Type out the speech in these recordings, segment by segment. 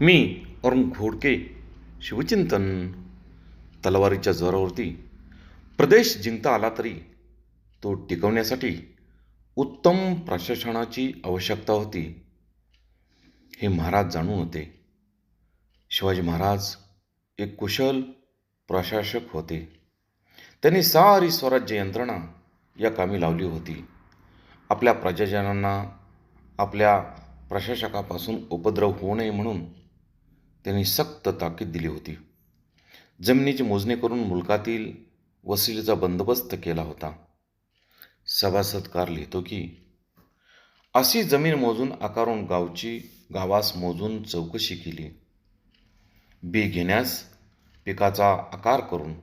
मी अरुण घोडके. शिवचिंतन. तलवारीच्या जोरावरती प्रदेश जिंकता आला तरी तो टिकवण्यासाठी उत्तम प्रशासनाची आवश्यकता होती, हे महाराज जाणून होते. शिवाजी महाराज एक कुशल प्रशासक होते. त्यांनी सारी स्वराज्य यंत्रणा या कामी लावली होती. आपल्या प्रजाजनांना आपल्या प्रशासकापासून उपद्रव होऊ नये म्हणून त्यांनी सक्त ताकीद दिली होती. जमिनीची मोजणी करून मुलकातील वसिलेचा बंदोबस्त केला होता. सभासदकार लिहितो की अशी जमीन मोजून आकारून गावास मोजून चौकशी केली. बी घेण्यास पिकाचा आकार करून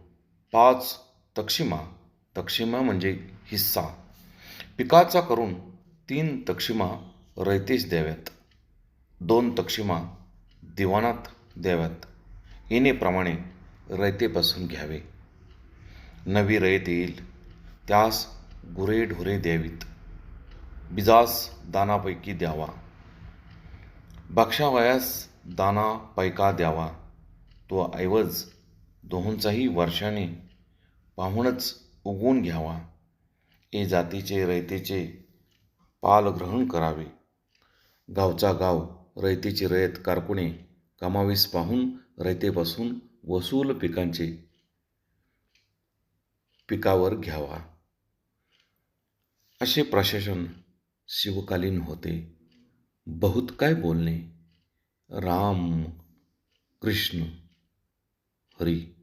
5 तक्षिमा म्हणजे हिस्सा पिकाचा करून 3 तक्षिमा रयतेस द्याव्यात, 2 तक्षिमा दिवाणात द्याव्यात. येणेप्रमाणे रयतेपासून घ्यावे. नवी रयत येईल त्यास गुरेढोरे द्यावीत. बिजास दानापैकी द्यावा. बक्षावयास दाना पैका द्यावा. तो ऐवज दोहोंचाही वर्षाने पाहूनच उगवून घ्यावा. ए जातीचे रयतेचे पाल ग्रहण करावे. गावचा गाव रयतेची रयत कारकुने कमावीस पाहून रयतेपासून वसूल पिकावर घ्यावा. असे प्रशासन शिवकालीन होते. बहुत काय बोलणे. राम कृष्ण हरी.